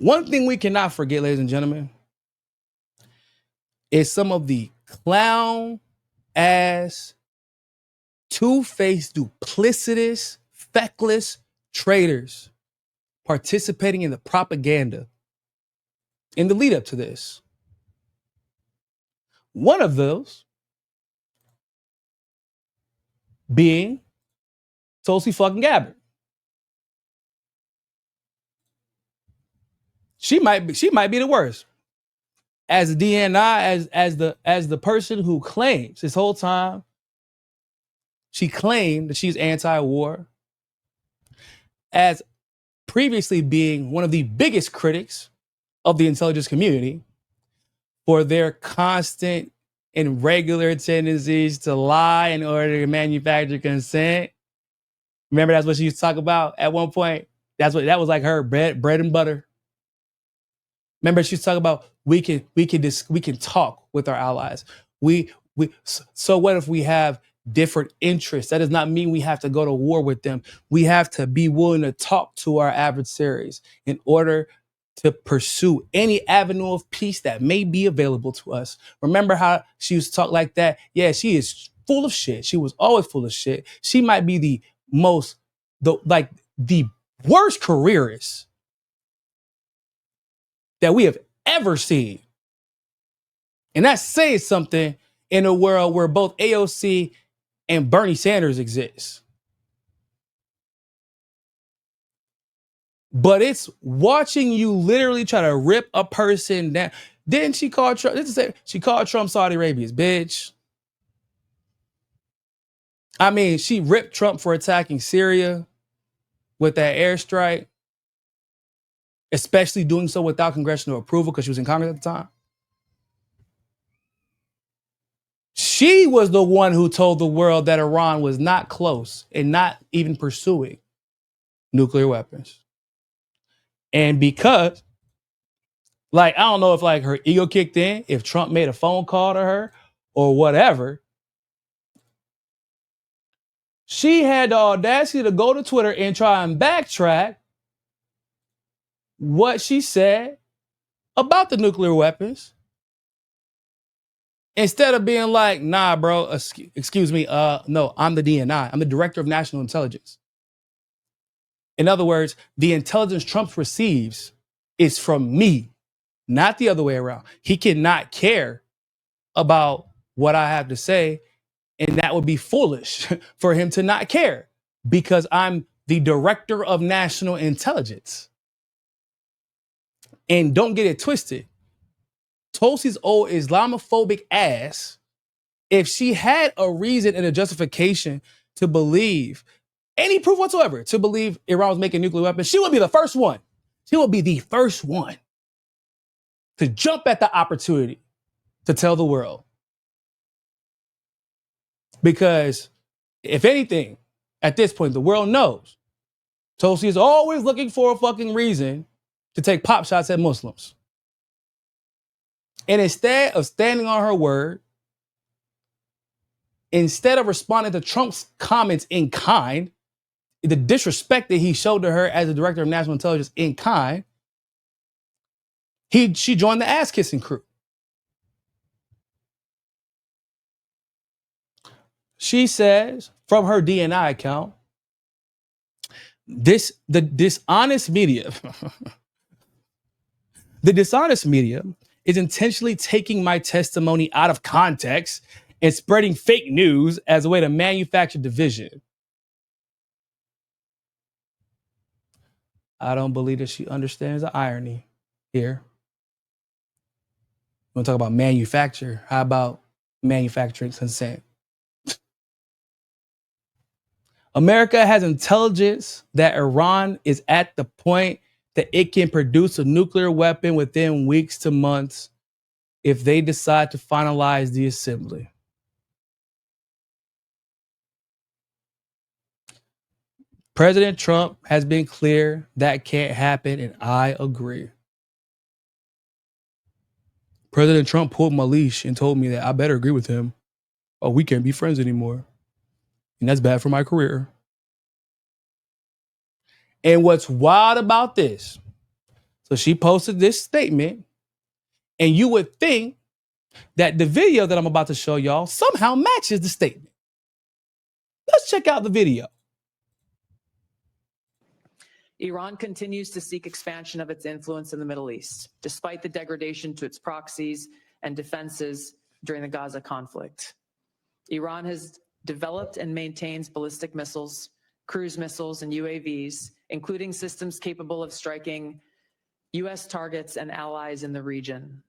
One thing we cannot forget, ladies and gentlemen, is some of the clown ass, two-faced, duplicitous, feckless traitors participating in the propaganda in the lead up to this. One of those being Tulsi fucking Gabbard. She might be the worst. As a DNI, as the person who claims this whole time, she claimed that she's anti-war, as previously being one of the biggest critics of the intelligence community for their constant and regular tendencies to lie in order to manufacture consent. Remember, that's what she used to talk about at one point. That was like her bread and butter. Remember, she was talking about we can talk with our allies. So what if we have different interests? That does not mean we have to go to war with them. We have to be willing to talk to our adversaries in order to pursue any avenue of peace that may be available to us. Remember how she used to talk like that? Yeah, she is full of shit. She was always full of shit. She might be the worst careerist that we have ever seen. And that says something in a world where both AOC and Bernie Sanders exist. But it's watching you literally try to rip a person down. Didn't she call Trump? She called Trump Saudi Arabia's bitch. I mean, she ripped Trump for attacking Syria with that airstrike, especially doing so without congressional approval because she was in Congress at the time. She was the one who told the world that Iran was not close and not even pursuing nuclear weapons. And because, I don't know if her ego kicked in, if Trump made a phone call to her or whatever, she had the audacity to go to Twitter and try and backtrack what she said about the nuclear weapons. Instead of being like, nah, bro, excuse me, no, I'm the DNI. I'm the Director of National Intelligence. In other words, the intelligence Trump receives is from me, not the other way around. He cannot care about what I have to say, and that would be foolish for him to not care because I'm the Director of National Intelligence. And don't get it twisted. Tulsi's old Islamophobic ass, if she had a reason and a justification to believe, any proof whatsoever, to believe Iran was making nuclear weapons, she would be the first one. She would be the first one to jump at the opportunity to tell the world. Because if anything, at this point, the world knows Tulsi is always looking for a fucking reason to take pop shots at Muslims. And instead of standing on her word, instead of responding to Trump's comments in kind, the disrespect that he showed to her as the Director of National Intelligence in kind, she joined the ass-kissing crew. She says, from her DNI account, the dishonest media is intentionally taking my testimony out of context and spreading fake news as a way to manufacture division. I don't believe that she understands the irony here. We want to talk about manufacture. How about manufacturing consent? America has intelligence that Iran is at the point that it can produce a nuclear weapon within weeks to months if they decide to finalize the assembly. President Trump has been clear that can't happen, and I agree. President Trump pulled my leash and told me that I better agree with him, or we can't be friends anymore. And that's bad for my career. And what's wild about this, So she posted this statement, and you would think that the video that I'm about to show y'all somehow matches the statement. Let's check out the video. Iran continues to seek expansion of its influence in the Middle East, despite the degradation to its proxies and defenses during the Gaza conflict. Iran has developed and maintains ballistic missiles, cruise missiles, and UAVs, including systems capable of striking U.S. targets and allies in the region.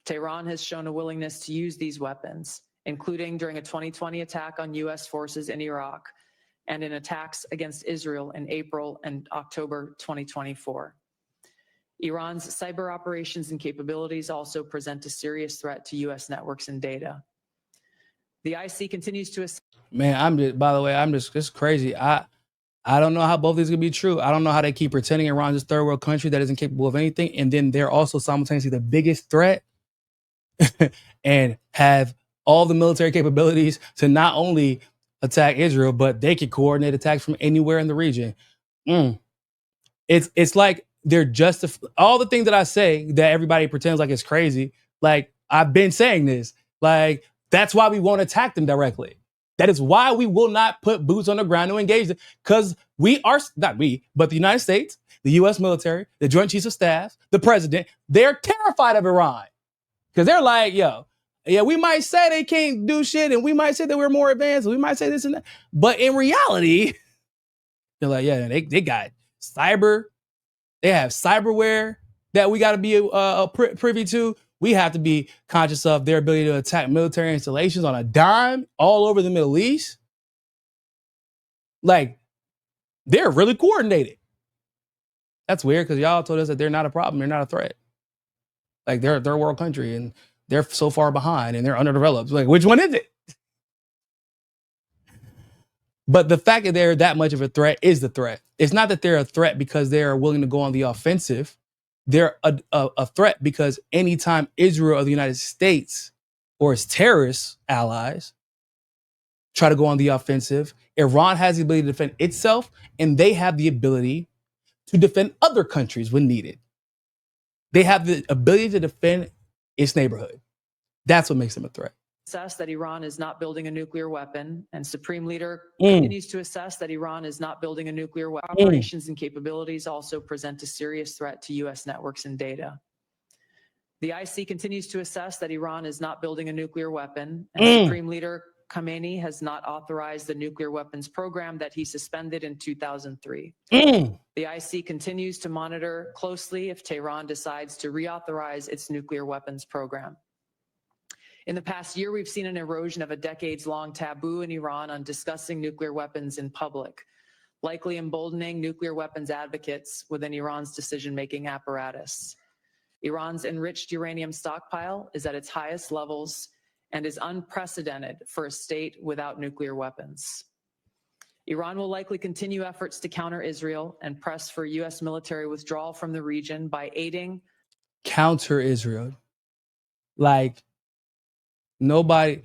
Tehran has shown a willingness to use these weapons, including during a 2020 attack on U.S. forces in Iraq and in attacks against Israel in April and October 2024. Iran's cyber operations and capabilities also present a serious threat to U.S. networks and data. The IC continues to... Man, by the way, it's crazy. I don't know how both of these can be true. I don't know how they keep pretending Iran's this third world country that isn't capable of anything, and then they're also simultaneously the biggest threat and have all the military capabilities to not only attack Israel, but they can coordinate attacks from anywhere in the region. It's like they're just all the things that I say that everybody pretends like it's crazy. Like, I've been saying this. Like, that's why we won't attack them directly. That is why we will not put boots on the ground to engage them, because we are, not we, but the United States, the U.S. military, the Joint Chiefs of Staff, the president, they're terrified of Iran. Because they're like, yo, yeah, we might say they can't do shit, and we might say that we're more advanced, and we might say this and that. But in reality, they're like, yeah, they got cyber. They have cyberware that we got to be privy to. We have to be conscious of their ability to attack military installations on a dime all over the Middle East. Like, they're really coordinated. That's weird, because y'all told us that they're not a problem. They're not a threat. Like, they're a third world country, and they're so far behind, and they're underdeveloped. Like, which one is it? But the fact that they're that much of a threat is the threat. It's not that they're a threat because they're willing to go on the offensive. They're a threat because anytime Israel or the United States or its terrorist allies try to go on the offensive, Iran has the ability to defend itself, and they have the ability to defend other countries when needed. They have the ability to defend its neighborhood. That's what makes them a threat. Assess that Iran is not building a nuclear weapon, and Supreme Leader continues to assess that Iran is not building a nuclear weapon. Operations and capabilities also present a serious threat to U.S. networks and data. The IC continues to assess that Iran is not building a nuclear weapon, and Supreme Leader Khamenei has not authorized the nuclear weapons program that he suspended in 2003. The IC continues to monitor closely if Tehran decides to reauthorize its nuclear weapons program. In the past year, we've seen an erosion of a decades-long taboo in Iran on discussing nuclear weapons in public, likely emboldening nuclear weapons advocates within Iran's decision-making apparatus. Iran's enriched uranium stockpile is at its highest levels and is unprecedented for a state without nuclear weapons. Iran will likely continue efforts to counter Israel and press for U.S. military withdrawal from the region by aiding. Counter Israel. Like, nobody,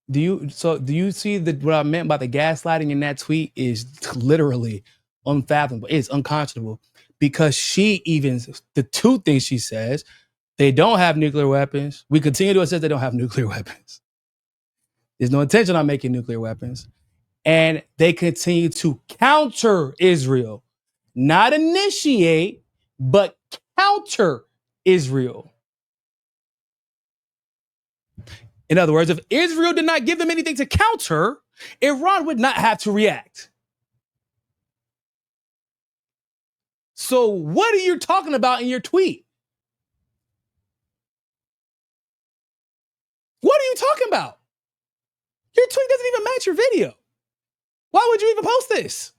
do you see that what I meant by the gaslighting in that tweet is literally unfathomable. It's unconscionable, because the two things she says, they don't have nuclear weapons. We continue to assert they don't have nuclear weapons. There's no intention on making nuclear weapons. And they continue to counter Israel, not initiate, but counter Israel. In other words, if Israel did not give them anything to counter, Iran would not have to react. So what are you talking about in your tweet? What are you talking about? Your tweet doesn't even match your video. Why would you even post this?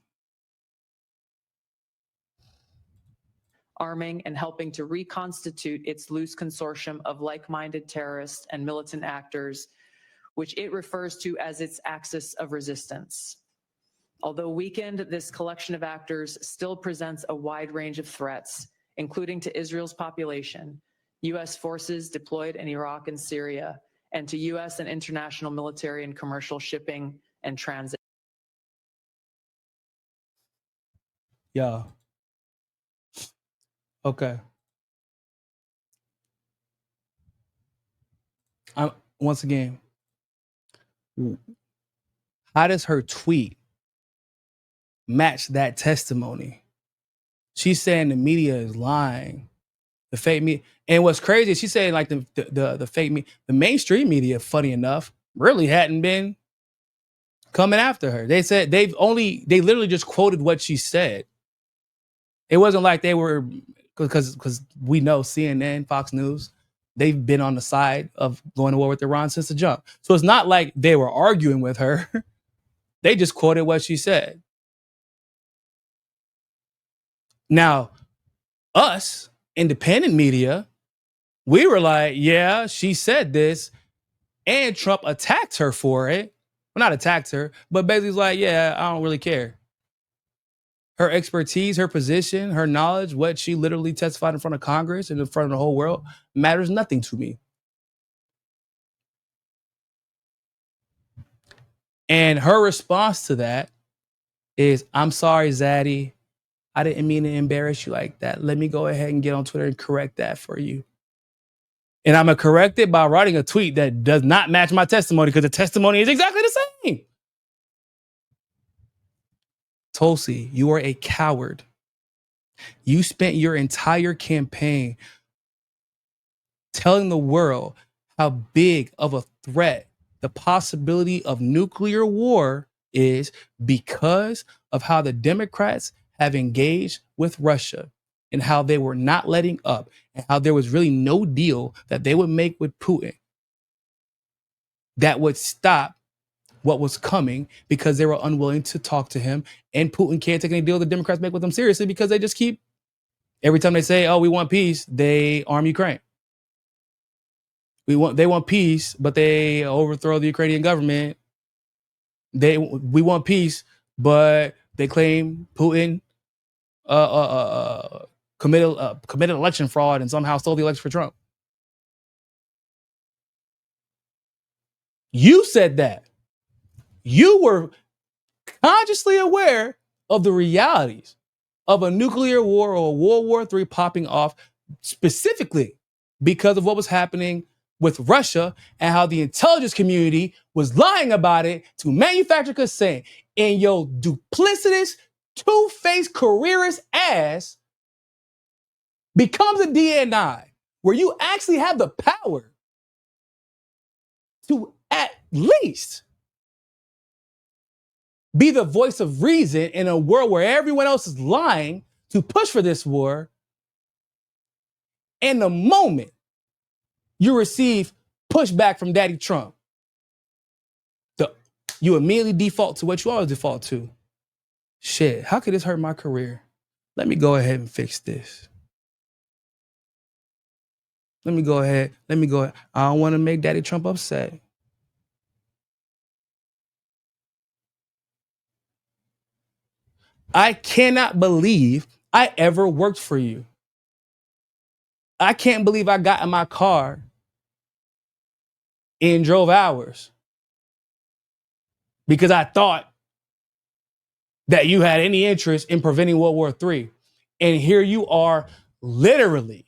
Arming and helping to reconstitute its loose consortium of like-minded terrorists and militant actors, which it refers to as its axis of resistance. Although weakened, this collection of actors still presents a wide range of threats, including to Israel's population, U.S. forces deployed in Iraq and Syria, and to U.S. and international military and commercial shipping and transit. Yeah. Okay. once again, how does her tweet match that testimony? She's saying the media is lying. The fake media. And what's crazy is she's saying like the fake media, the mainstream media, funny enough, really hadn't been coming after her. They said they literally just quoted what she said. It wasn't like they were, because we know CNN, Fox News, they've been on the side of going to war with Iran since the jump. So it's not like they were arguing with her. They just quoted what she said. Now, us, independent media, we were like, yeah, she said this, and Trump attacked her for it. Well, not attacked her, but basically was like, yeah, I don't really care. Her expertise, her position, her knowledge, what she literally testified in front of Congress and in front of the whole world matters nothing to me. And her response to that is, I'm sorry, Zaddy. I didn't mean to embarrass you like that. Let me go ahead and get on Twitter and correct that for you. And I'm going to correct it by writing a tweet that does not match my testimony, because the testimony is exactly the same. Tulsi, you are a coward. You spent your entire campaign telling the world how big of a threat the possibility of nuclear war is because of how the Democrats have engaged with Russia and how they were not letting up and how there was really no deal that they would make with Putin that would stop what was coming, because they were unwilling to talk to him. And Putin can't take any deal the Democrats make with them seriously, because they just keep, every time they say, oh, we want peace, they arm Ukraine. They want peace, but they overthrow the Ukrainian government. We want peace, but they claim Putin committed election fraud and somehow stole the election for Trump. You said that. You were consciously aware of the realities of a nuclear war or a World War III popping off, specifically because of what was happening with Russia and how the intelligence community was lying about it to manufacture consent. And your duplicitous, two-faced careerist ass becomes a DNI, where you actually have the power to at least be the voice of reason in a world where everyone else is lying to push for this war. And the moment you receive pushback from Daddy Trump, you immediately default to what you always default to. Shit, how could this hurt my career? Let me go ahead and fix this. Let me go ahead. I don't want to make Daddy Trump upset. I cannot believe I ever worked for you. I can't believe I got in my car and drove hours because I thought that you had any interest in preventing World War III. And here you are literally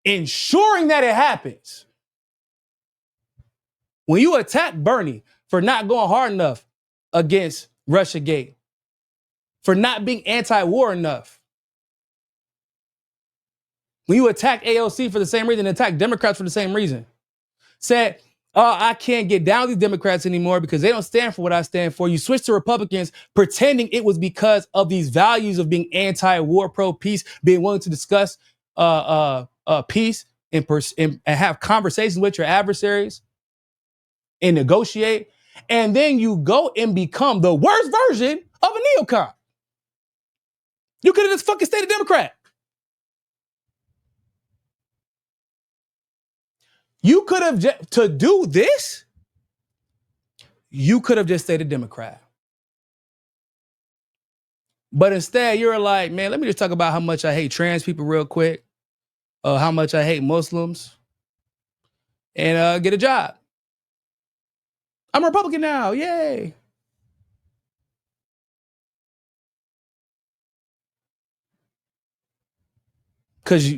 ensuring that it happens. When you attack Bernie for not going hard enough against Russiagate, for not being anti-war enough, when you attack AOC for the same reason, attack Democrats for the same reason, said, oh, I can't get down with these Democrats anymore because they don't stand for what I stand for. You switch to Republicans pretending it was because of these values of being anti-war, pro-peace, being willing to discuss peace and have conversations with your adversaries and negotiate. And then you go and become the worst version of a neocon. You could have just fucking stayed a Democrat. You could have, to do this, you could have just stayed a Democrat. But instead, you're like, man, let me just talk about how much I hate trans people real quick, how much I hate Muslims, and get a job. I'm a Republican now, yay. Because,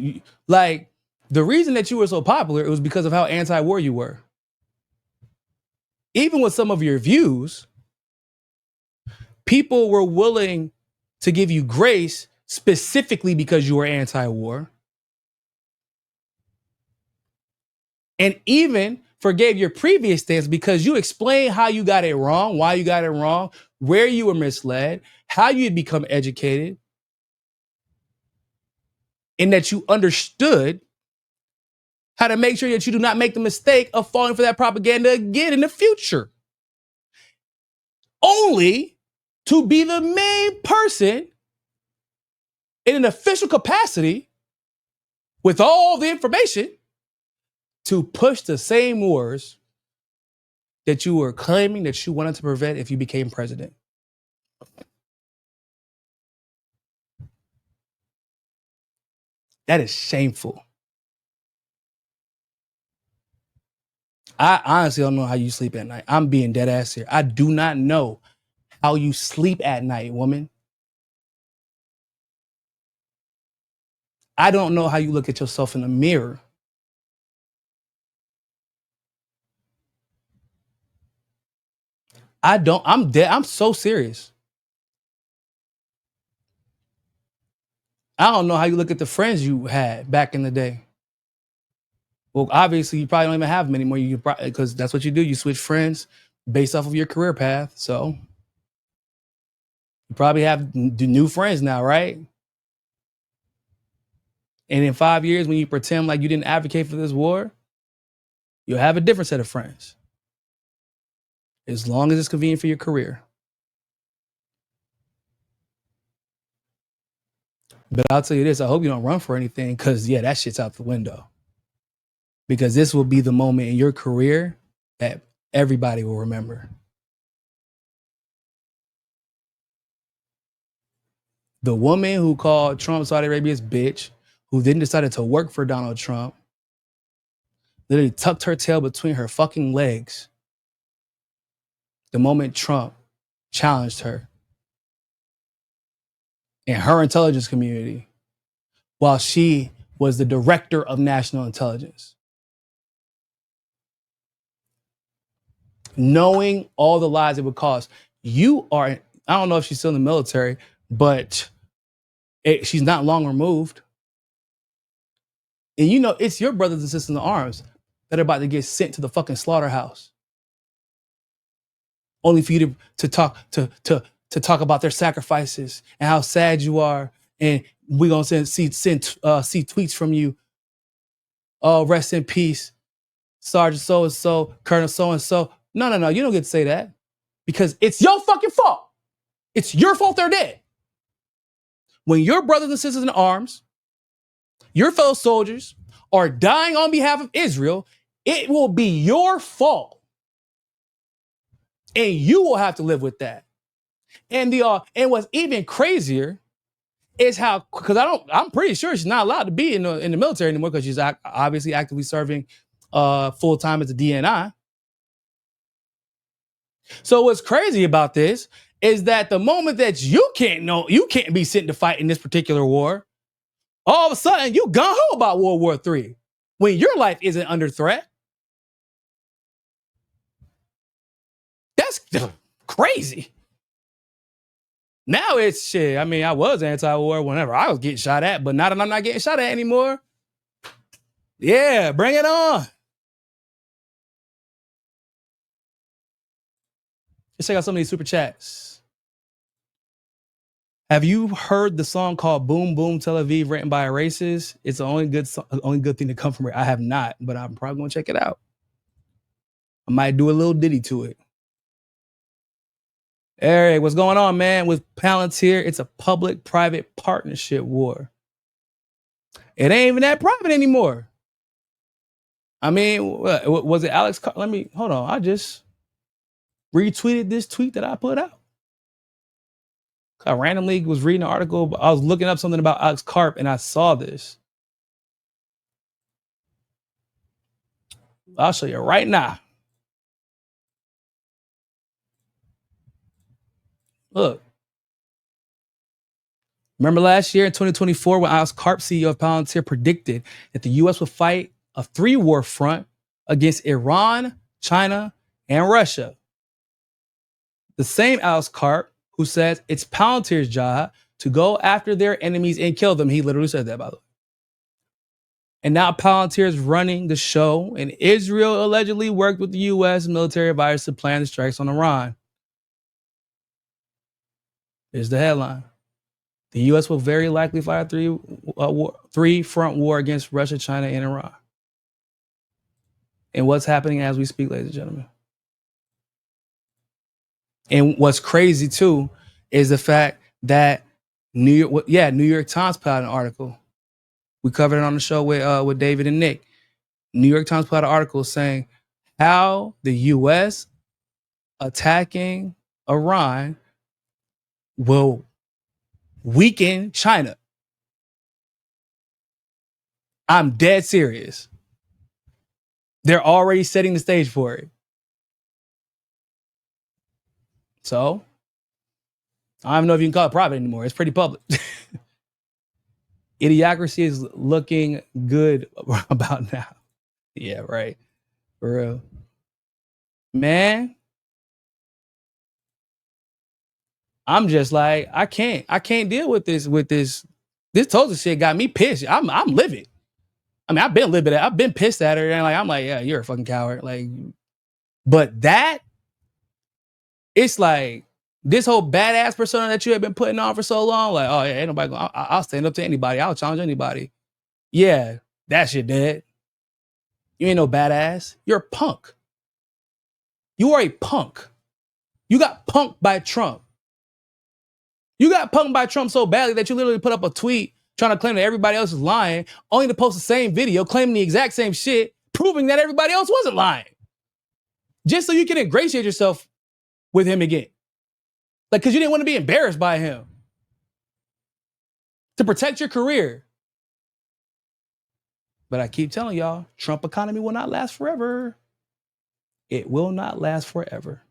like, the reason that you were so popular, it was because of how anti-war you were. even with some of your views, people were willing to give you grace specifically because you were anti-war. And even forgave your previous stance because you explained how you got it wrong, why you got it wrong, where you were misled, how you had become educated, and that you understood how to make sure that you do not make the mistake of falling for that propaganda again in the future. Only to be the main person in an official capacity with all the information to push the same wars that you were claiming that you wanted to prevent if you became president. That is shameful. I honestly don't know how you sleep at night. I'm being dead ass here. I do not know how you sleep at night, woman. I don't know how you look at yourself in the mirror. I'm dead. I'm so serious. I don't know how you look at the friends you had back in the day. Well, obviously, you probably don't even have them anymore. Because that's what you do. You switch friends based off of your career path. So you probably have new friends now, right? And in 5 years, when you pretend like you didn't advocate for this war, you'll have a different set of friends. As long as it's convenient for your career. But I'll tell you this, I hope you don't run for anything because, yeah, that shit's out the window. Because this will be the moment in your career that everybody will remember. The woman who called Trump Saudi Arabia's bitch, who then decided to work for Donald Trump, literally tucked her tail between her fucking legs the moment Trump challenged her in her intelligence community while she was the director of national intelligence. Knowing all the lies it would cause. You are, I don't know if she's still in the military, but she's not long removed. And you know, it's your brothers and sisters in arms that are about to get sent to the fucking slaughterhouse. Only for you to talk about their sacrifices and how sad you are. And we're going to see tweets from you. Oh, rest in peace, Sergeant so-and-so, Colonel so-and-so. No. You don't get to say that because it's your fucking fault. It's your fault they're dead. When your brothers and sisters in arms, your fellow soldiers are dying on behalf of Israel, it will be your fault. And you will have to live with that. And what's even crazier is how, because I'm pretty sure she's not allowed to be in the military anymore because she's obviously actively serving full time as a DNI. So what's crazy about this is that the moment that you can't be sent to fight in this particular war, all of a sudden you gung-ho about World War III when your life isn't under threat. That's crazy. Now it's shit. I mean, I was anti-war whenever I was getting shot at, but now that I'm not getting shot at anymore, yeah, bring it on. Let's check out some of these super chats. Have you heard the song called Boom Boom Tel Aviv written by a racist? It's the only good thing to come from it. I have not, but I'm probably going to check it out. I might do a little ditty to it. Eric, what's going on, man? With Palantir, it's a public-private partnership war. It ain't even that private anymore. I mean, what was it Alex? Hold on. I just retweeted this tweet that I put out. I randomly was reading an article. I was looking up something about Alex Karp, and I saw this. I'll show you right now. Look. Remember last year in 2024 when Alex Karp, CEO of Palantir, predicted that the U.S. would fight a 3-war front against Iran, China, and Russia. The same Alex Karp who says it's Palantir's job to go after their enemies and kill them. He literally said that, by the way. And now Palantir is running the show, and Israel allegedly worked with the U.S. military advisors to plan the strikes on Iran. Here's the headline. The U.S. will very likely fight a three-front war against Russia, China, and Iran. And what's happening as we speak, ladies and gentlemen? And what's crazy, too, is the fact that New York Times put out an article. We covered it on the show with David and Nick. New York Times put out an article saying how the U.S. attacking Iran will weaken China. I'm dead serious. They're already setting the stage for it. So, I don't even know if you can call it private anymore. It's pretty public. Idiocracy is looking good about now. Yeah, right. For real. Man, I'm just like, I can't deal with this. This Tulsi shit got me pissed. I'm livid. I mean, I've been pissed at her, and I'm like, yeah, you're a fucking coward. Like, but that, it's like this whole badass persona that you have been putting on for so long. Like, oh yeah, ain't nobody going. I'll stand up to anybody. I'll challenge anybody. Yeah, that shit dead. You ain't no badass. You're a punk. You are a punk. You got punked by Trump. You got punked by Trump so badly that you literally put up a tweet trying to claim that everybody else is lying, only to post the same video claiming the exact same shit, proving that everybody else wasn't lying. Just so you can ingratiate yourself with him again. Like, because you didn't want to be embarrassed by him. To protect your career. But I keep telling y'all, Trump economy will not last forever. It will not last forever.